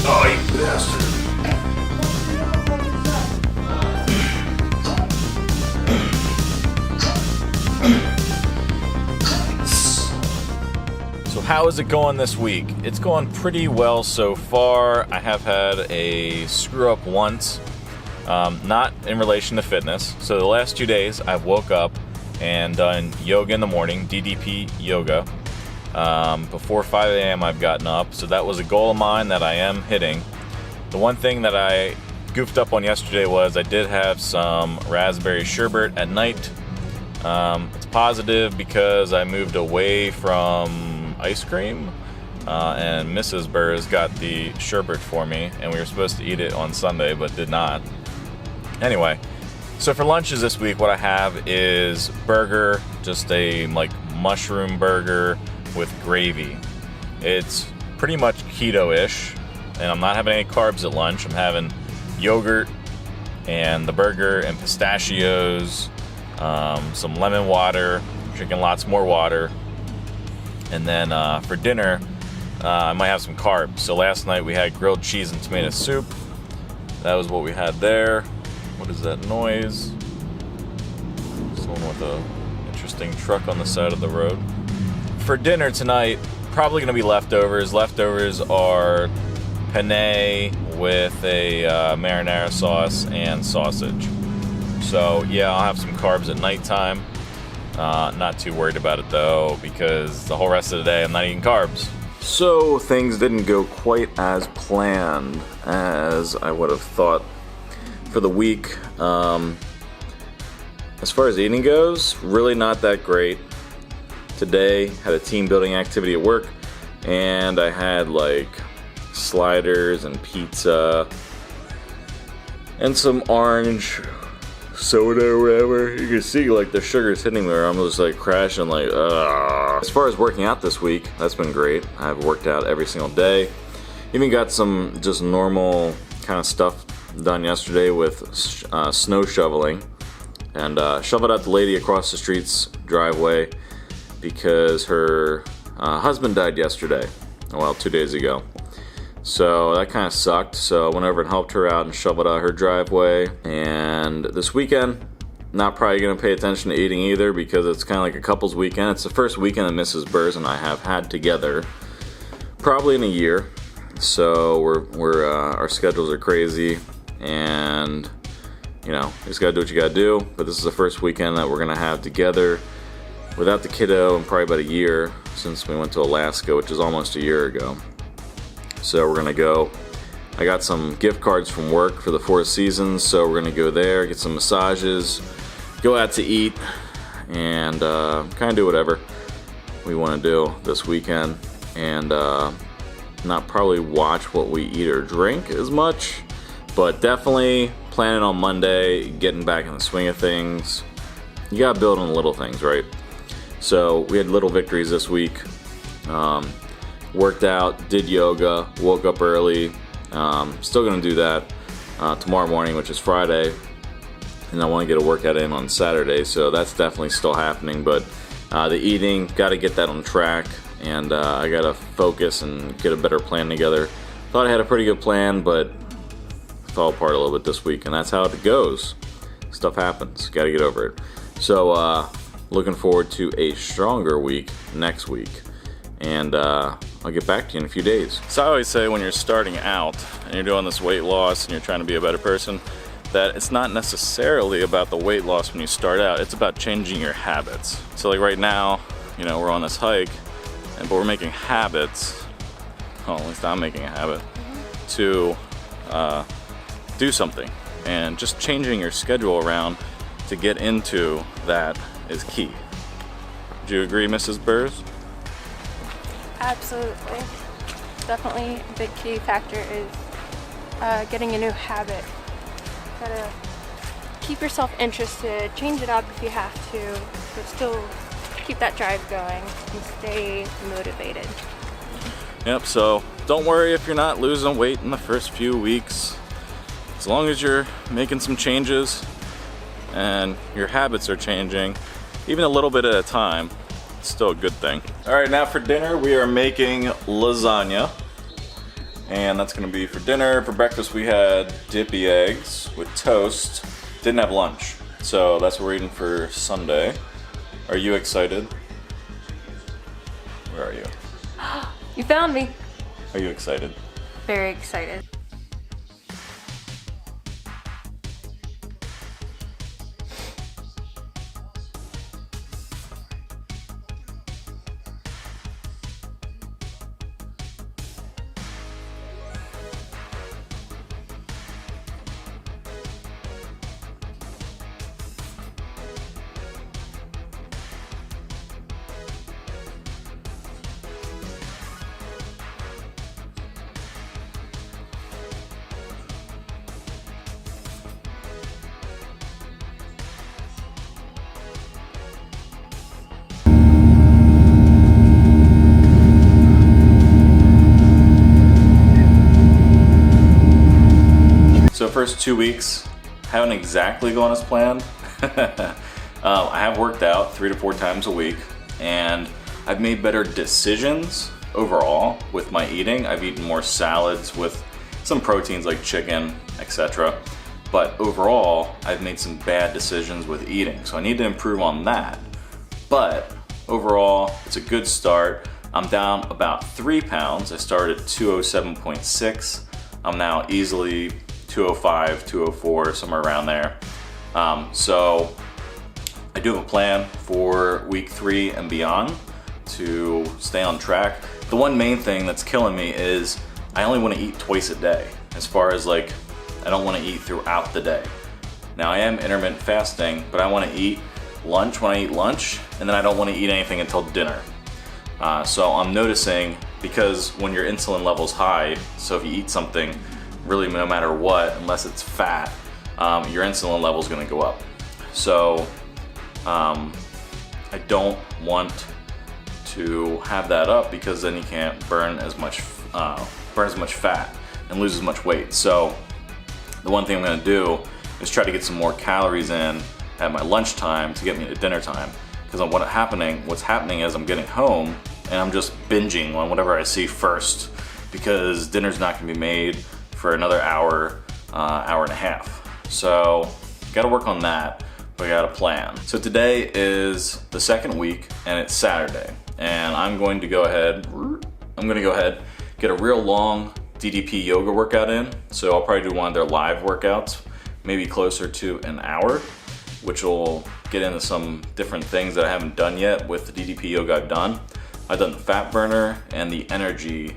Oh, you bastard. So how is it going this week? It's going pretty well so far. I have had a screw up once, not in relation to fitness. So the last 2 days I've woke up and done yoga in the morning, DDP Yoga. Before 5 a.m. I've gotten up, so that was a goal of mine that I am hitting. The one thing that I goofed up on yesterday was I did have some raspberry sherbet at night. It's positive because I moved away from ice cream, and Mrs. Burrs got the sherbet for me, and we were supposed to eat it on Sunday but did not. Anyway, so for lunches this week what I have is burger, just a mushroom burger with gravy. It's pretty much keto-ish, and I'm not having any carbs at lunch. I'm having yogurt and the burger and pistachios, some lemon water, drinking lots more water, and then for dinner I might have some carbs. So last night we had grilled cheese and tomato soup. That was what we had there. What is that noise? Someone with a interesting truck on the side of the road. For dinner tonight, probably going to be leftovers. Leftovers are penne with a marinara sauce and sausage. So yeah, I'll have some carbs at nighttime. Not too worried about it though, because the whole rest of the day I'm not eating carbs. So things didn't go quite as planned as I would have thought for the week. As far as eating goes, really not that great. Today had a team building activity at work, and I had sliders and pizza and some orange soda or whatever. You can see the sugar's hitting me where I'm just crashing As far as working out this week, that's been great. I've worked out every single day. Even got some just normal kind of stuff done yesterday with snow shoveling, and shoveled out the lady across the street's driveway because her husband died yesterday, 2 days ago. So that kind of sucked. So I went over and helped her out and shoveled out her driveway. And this weekend, not probably going to pay attention to eating either, because it's kind of like a couple's weekend. It's the first weekend that Mrs. Burrs and I have had together probably in a year. So we're our schedules are crazy, and you just gotta do what you gotta do. But this is the first weekend that we're gonna have together without the kiddo in probably about a year, since we went to Alaska, which is almost a year ago. So we're gonna go. I got some gift cards from work for the Four Seasons, so we're gonna go there, get some massages, go out to eat, and kind of do whatever we want to do this weekend, and not probably watch what we eat or drink as much, but definitely planning on Monday getting back in the swing of things. You gotta build on the little things, right? So we had little victories this week. Worked out, did yoga, woke up early. Still gonna do that tomorrow morning, which is Friday, and I want to get a workout in on Saturday, so that's definitely still happening. But the eating, got to get that on track, and I gotta focus and get a better plan together. Thought I had a pretty good plan, but fell apart a little bit this week, and that's how it goes. Stuff happens, got to get over it. So looking forward to a stronger week next week, and I'll get back to you in a few days. So I always say, when you're starting out and you're doing this weight loss and you're trying to be a better person, that it's not necessarily about the weight loss when you start out, it's about changing your habits. So right now, we're on this hike, but we're making habits, well, at least I'm making a habit, to do something. And just changing your schedule around to get into that is key. Do you agree, Mrs. Burrs? Absolutely. Definitely a big key factor is getting a new habit. Gotta keep yourself interested, change it up if you have to, but still keep that drive going and stay motivated. Yep, so don't worry if you're not losing weight in the first few weeks. As long as you're making some changes and your habits are changing, even a little bit at a time, it's still a good thing. All right, now for dinner, we are making lasagna. And that's gonna be for dinner. For breakfast we had dippy eggs with toast. Didn't have lunch, so that's what we're eating for Sunday. Are you excited? Where are you? You found me. Are you excited? Very excited. So first 2 weeks, haven't exactly gone as planned. I have worked out 3 to 4 times a week, and I've made better decisions overall with my eating. I've eaten more salads with some proteins like chicken, etc. But overall, I've made some bad decisions with eating, so I need to improve on that. But overall, it's a good start. I'm down about 3 pounds. I started at 207.6. I'm now easily 205, 204, somewhere around there. So I do have a plan for week 3 and beyond to stay on track. The one main thing that's killing me is I only want to eat twice a day. As far as like, I don't want to eat throughout the day. Now I am intermittent fasting, but I want to eat lunch when I eat lunch, and then I don't want to eat anything until dinner. So I'm noticing, because when your insulin level's high, so if you eat something, really no matter what, unless it's fat, your insulin level is going to go up. So I don't want to have that up, because then you can't burn as much fat and lose as much weight. So the one thing I'm going to do is try to get some more calories in at my lunchtime to get me to dinner time. Because what's happening is I'm getting home and I'm just binging on whatever I see first, because dinner's not going to be made for another hour, hour and a half. So got to work on that, but I got a plan. So today is the second week and it's Saturday, and I'm going to go ahead, get a real long DDP Yoga workout in. So I'll probably do one of their live workouts, maybe closer to an hour, which will get into some different things that I haven't done yet with the DDP Yoga I've done. I've done the fat burner and the energy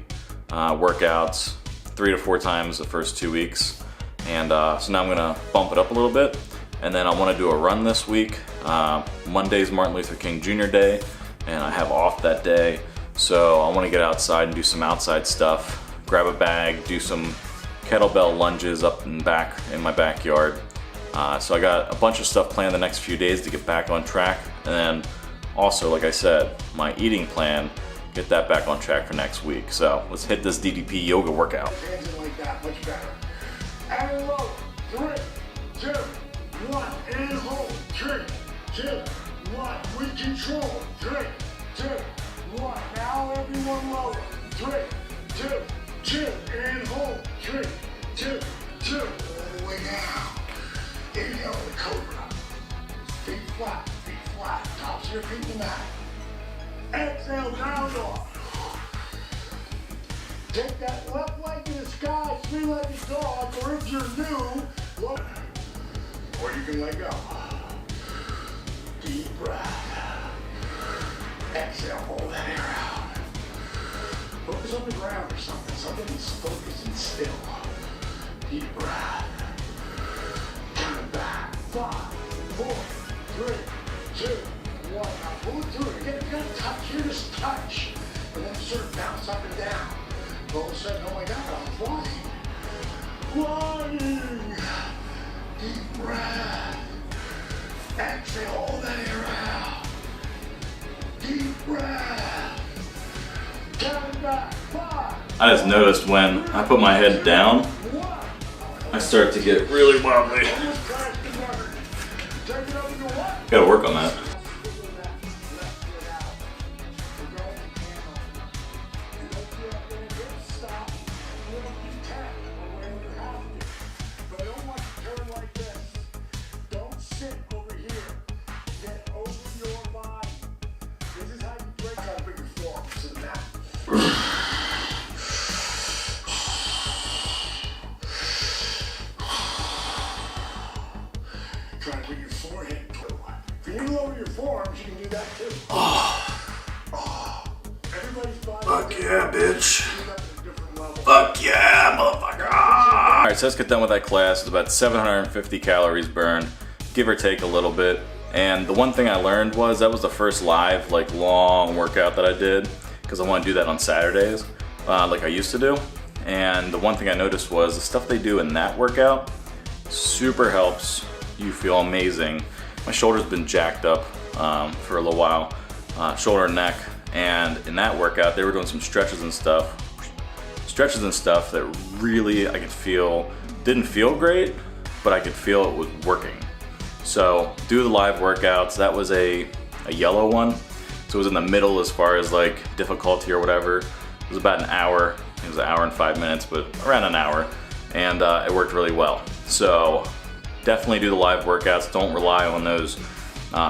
workouts 3 to 4 times the first 2 weeks. And so now I'm gonna bump it up a little bit. And then I wanna do a run this week. Monday's Martin Luther King Jr. Day, and I have off that day. So I wanna get outside and do some outside stuff, grab a bag, do some kettlebell lunges up and back in my backyard. So I got a bunch of stuff planned the next few days to get back on track. And then also, like I said, my eating plan, get that back on track for next week. So let's hit this DDP Yoga workout. Hands in like that, much better. And low, 3, 2, 1, and hold, 3, 2, 1, with control, 3, 2, 1, now everyone lower, 3, 2, 2, and hold, 3, 2, 2, all the way down. Inhale the cobra, feet flat, tops of your feet to mat. Exhale, down dog. Take that left leg in the sky, 3-legged dog, or if you're new, or you can let go. Deep breath. Exhale, hold that air out. Focus on the ground or something. Something that's focused and still. Deep breath. Coming back. 5, 4, 3, 2, 1. Now pull it through. Again, you gotta touch. Here, just touch. And then sort of bounce up and down. All of a sudden, oh my God, I'm flying. Flying. Deep breath. Exhale, all that air out. Deep breath. Coming back. 5. I just noticed when I put my head down, I start to get really wobbly. Gotta work on that. yeah, bitch. Fuck yeah, motherfucker. Alright, so let's get done with that class. It's about 750 calories burned, give or take a little bit. And the one thing I learned was that was the first live, like, long workout that I did, because I want to do that on Saturdays, like I used to do. And the one thing I noticed was the stuff they do in that workout super helps you feel amazing. My shoulder's been jacked up for a little while, shoulder and neck, and in that workout they were doing some stretches and stuff that really I could feel, didn't feel great, but I could feel it was working. So do the live workouts. That was a yellow one, so it was in the middle as far as like difficulty or whatever. It was about an hour. It was an hour and 5 minutes, but around an hour, and it worked really well. So definitely do the live workouts. Don't rely on those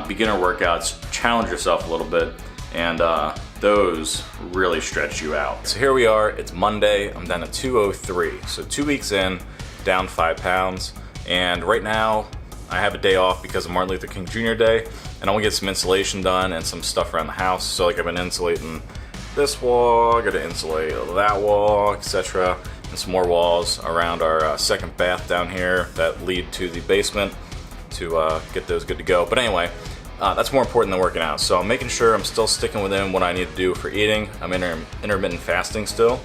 beginner workouts. Challenge yourself a little bit, and those really stretch you out. So here we are, it's Monday, I'm down to 203. So 2 weeks in, down 5 pounds, and right now I have a day off because of Martin Luther King Jr. Day, and I want to get some insulation done and some stuff around the house. So like I've been insulating this wall, I gotta insulate that wall, etc. And some more walls around our second bath down here that lead to the basement to get those good to go. But anyway, that's more important than working out. So I'm making sure I'm still sticking within what I need to do for eating. I'm intermittent fasting still,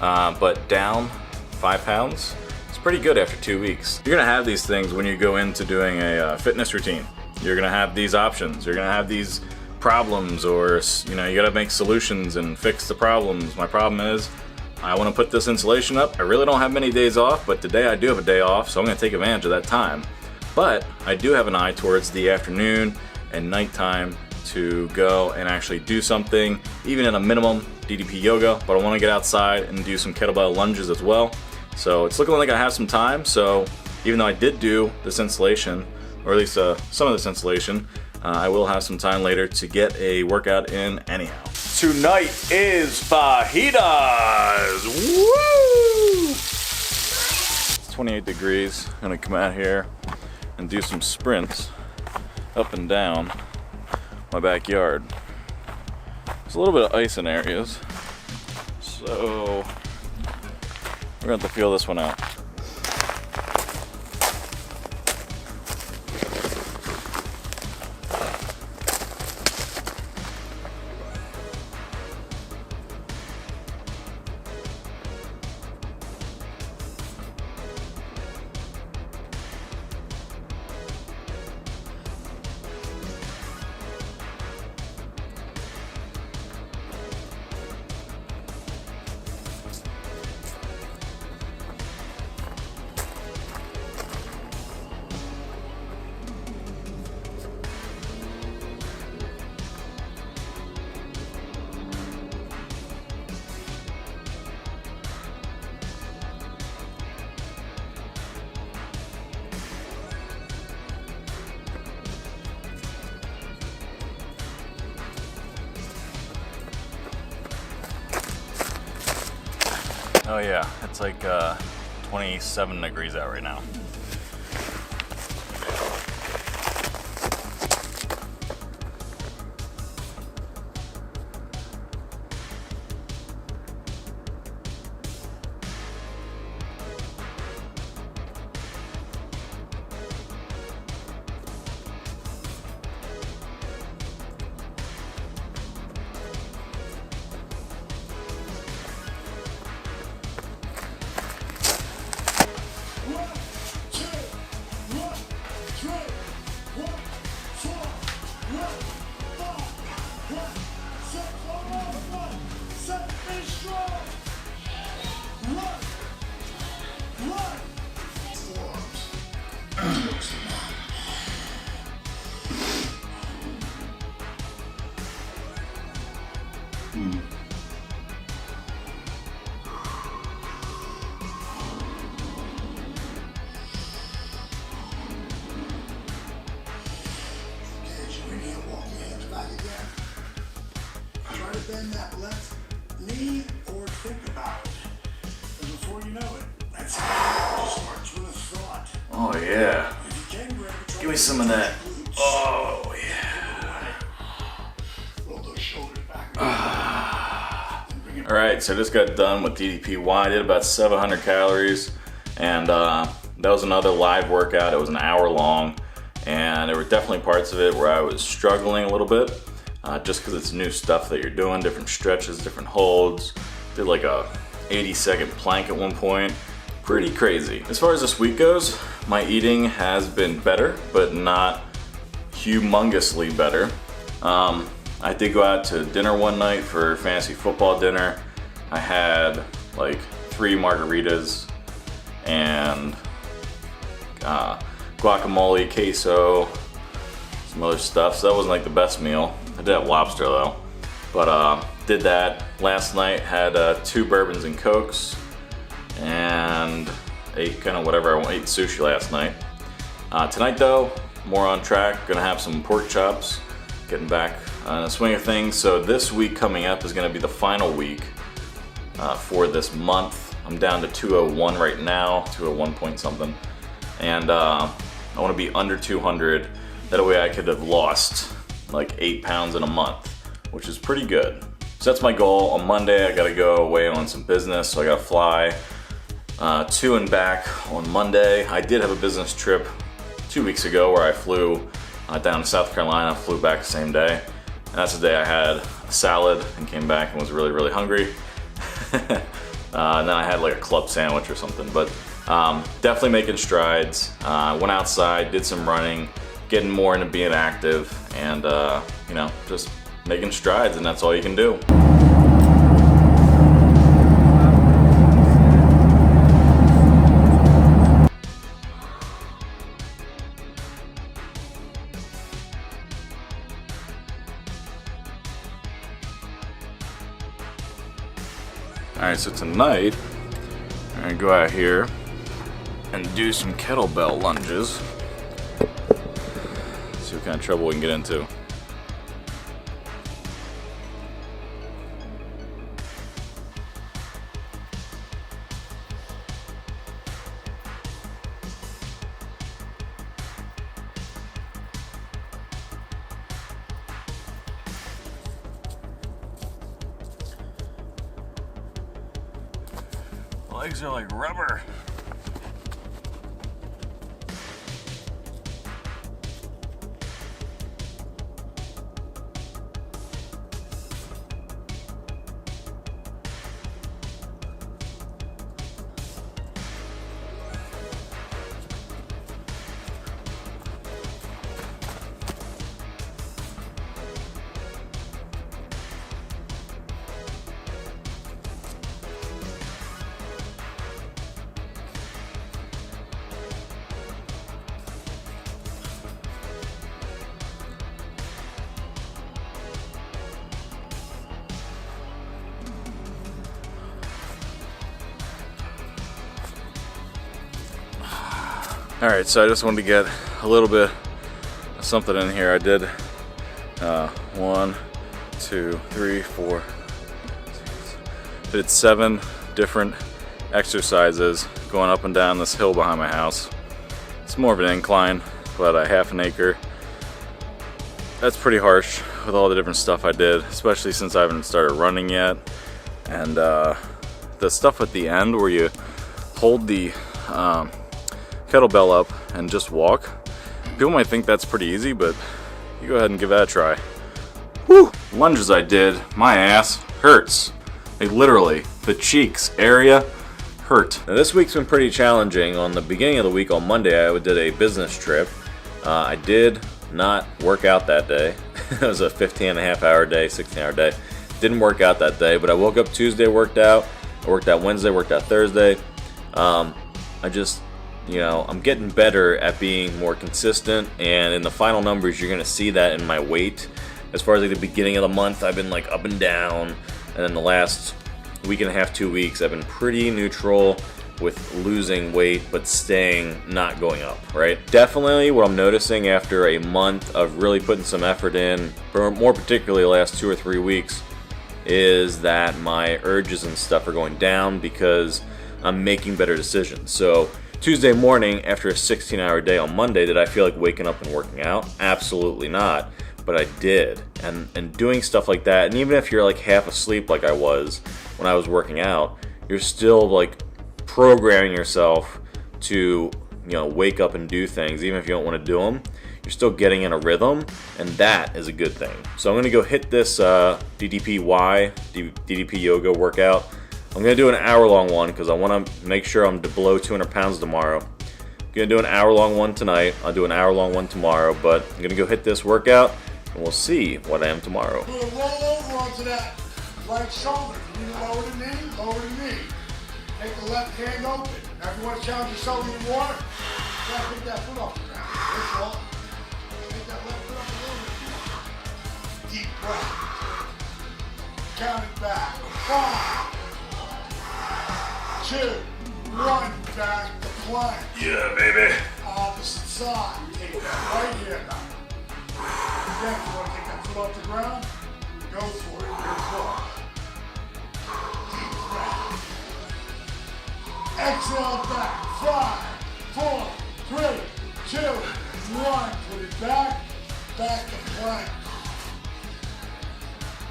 but down 5 pounds. It's pretty good after 2 weeks. You're gonna have these things when you go into doing a fitness routine. You're gonna have these options. You're gonna have these problems, or you know, you gotta make solutions and fix the problems. My problem is I want to put this insulation up. I really don't have many days off, but today I do have a day off, so I'm gonna take advantage of that time. But I do have an eye towards the afternoon and nighttime to go and actually do something, even at a minimum DDP yoga, but I want to get outside and do some kettlebell lunges as well. So it's looking like I have some time. So even though I did do this insulation, or at least some of this insulation, I will have some time later to get a workout in anyhow. Tonight is fajitas! Woo! It's 28 degrees. I'm gonna come out here and do some sprints up and down my backyard. There's a little bit of ice in areas, so we're gonna have to feel this one out. Oh yeah, it's like 27 degrees out right now. Bend that left knee or think about it. And before you know it, that's how it starts with a thought. Oh yeah. If you can grab it, Give me some of that. Oh yeah. roll those shoulders back. Then bring it All right, so I just got done with DDP. I did about 700 calories, and that was another live workout. It was an hour long, and there were definitely parts of it where I was struggling a little bit, just because it's new stuff that you're doing, different stretches, different holds. Did like a 80-second plank at one point. Pretty crazy. As far as this week goes, my eating has been better, but not humongously better. I did go out to dinner one night for fantasy football dinner. I had like 3 margaritas and guacamole, queso, some other stuff. So that wasn't like the best meal. I did have lobster though. But did that last night, had 2 bourbons and cokes, and ate kind of whatever I want. Ate sushi last night. Tonight though, more on track. Gonna have some pork chops. Getting back on the swing of things. So this week coming up is gonna be the final week for this month. I'm down to 201 right now, 201 point something. And I wanna be under 200. That way I could have lost like 8 pounds in a month, which is pretty good. So that's my goal. On Monday, I gotta go away on some business, so I gotta fly to and back on Monday. I did have a business trip 2 weeks ago where I flew down to South Carolina, flew back the same day. And that's the day I had a salad and came back and was really, really hungry. And then I had like a club sandwich or something, but definitely making strides. Went outside, did some running, getting more into being active, and you know, just making strides, and that's all you can do. Alright, so tonight I'm gonna go out here and do some kettlebell lunges. See what kind of trouble we can get into. Legs are like rubber. Alright, so I just wanted to get a little bit of something in here. I did 1, 2, 3, 4, 6. I did 7 different exercises going up and down this hill behind my house. It's more of an incline, but a half an acre. That's pretty harsh with all the different stuff I did, especially since I haven't started running yet. And the stuff at the end where you hold the kettlebell up and just walk. People might think that's pretty easy, but you go ahead and give that a try. Whew! Lunges I did, my ass hurts. Like literally, the cheeks area hurt. Now this week's been pretty challenging. On the beginning of the week, on Monday, I did a business trip. I did not work out that day. It was a 15.5-hour day, 16-hour day. Didn't work out that day, but I woke up Tuesday, worked out. I worked out Wednesday, worked out Thursday. I'm getting better at being more consistent, and in the final numbers, you're gonna see that in my weight. As far as like the beginning of the month, I've been like up and down, and then the last week and a half, 2 weeks, I've been pretty neutral with losing weight, but staying not going up, right? Definitely what I'm noticing after a month of really putting some effort in, more particularly the last 2 or 3 weeks, is that my urges and stuff are going down because I'm making better decisions. So Tuesday morning, after a 16-hour day on Monday, did I feel like waking up and working out? Absolutely not, but I did. And doing stuff like that, and even if you're like half asleep like I was, when I was working out, you're still like programming yourself to, wake up and do things, even if you don't want to do them. You're still getting in a rhythm, and that is a good thing. So I'm gonna go hit this DDP Yoga workout. I'm gonna do an hour-long one because I want to make sure I'm below 200 pounds tomorrow. I'm gonna do an hour-long one tonight. I'll do an hour-long one tomorrow, but I'm gonna go hit this workout, and we'll see what I am tomorrow. Put a roll over onto that right shoulder. You need to lower the knee, lower the knee. Take the left hand open. Now if you want to challenge yourself in the water, you gotta pick that foot off the ground. That's all. Take that left foot off a little bit. Deep breath. Count it back. 5, 2, 1. Back to plank. Yeah, baby. Opposite side. Take that right hand up. Again, if you want to take that foot off the ground, go for it. Your foot. Deep breath. Exhale back. 5, 4, 3, 2, 1. Put it back. Back to plank.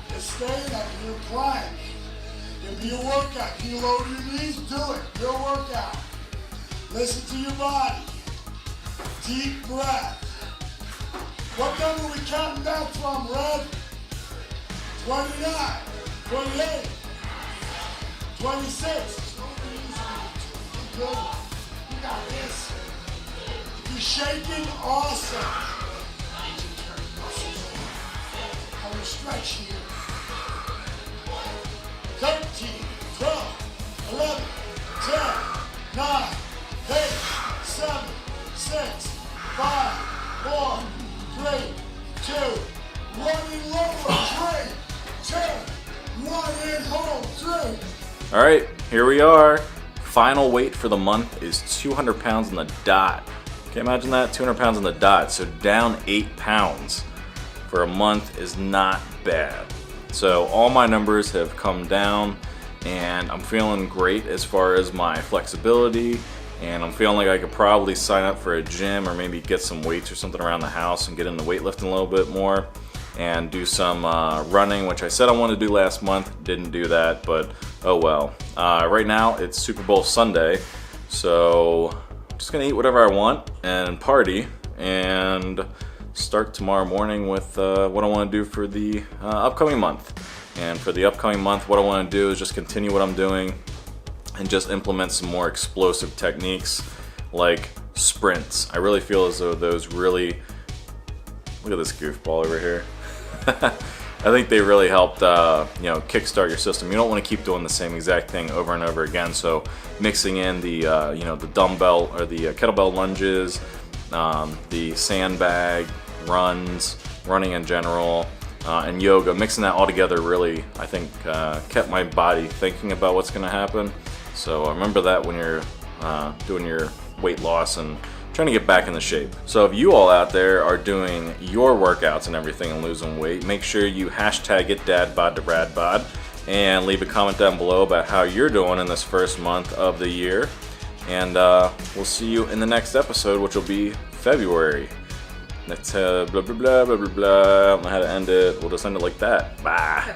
Just stay in that your plank. It'll be a workout. Can you lower your knees? Do it. Your workout. Listen to your body. Deep breath. What number are we counting down from, Red? 29, 28, 26. Good. You got this. If you're shaking, awesome. How we stretch here. 13, 12, 11, 10, 9, 8, 7, 6, 5, 4, 3, 2, 1 and lower. 3, 2, 1 and hold. 3. All right, here we are. Final weight for the month is 200 pounds on the dot. Can you imagine that? 200 pounds on the dot. So down 8 pounds for a month is not bad. So all my numbers have come down, and I'm feeling great as far as my flexibility, and I'm feeling like I could probably sign up for a gym or maybe get some weights or something around the house and get into weightlifting a little bit more and do some running, which I said I wanted to do last month. Didn't do that, but oh well. Right now it's Super Bowl Sunday, so I'm just gonna eat whatever I want and party and start tomorrow morning with what I want to do for the upcoming month. And for the upcoming month, what I want to do is just continue what I'm doing and just implement some more explosive techniques like sprints. I really feel as though those really, look at this goofball over here. I think they really helped kickstart your system. You don't want to keep doing the same exact thing over and over again, so mixing in the the dumbbell or the kettlebell lunges, the sandbag runs, running in general, and yoga, mixing that all together really, I think, kept my body thinking about what's going to happen. So remember that when you're doing your weight loss and trying to get back into shape. So if you all out there are doing your workouts and everything and losing weight, make sure you hashtag it Dad Bod to Rad Bod and leave a comment down below about how you're doing in this first month of the year. And we'll see you in the next episode, which will be February. Let's blah blah blah blah blah blah. I don't know how to end it. We'll just end it like that. Bye.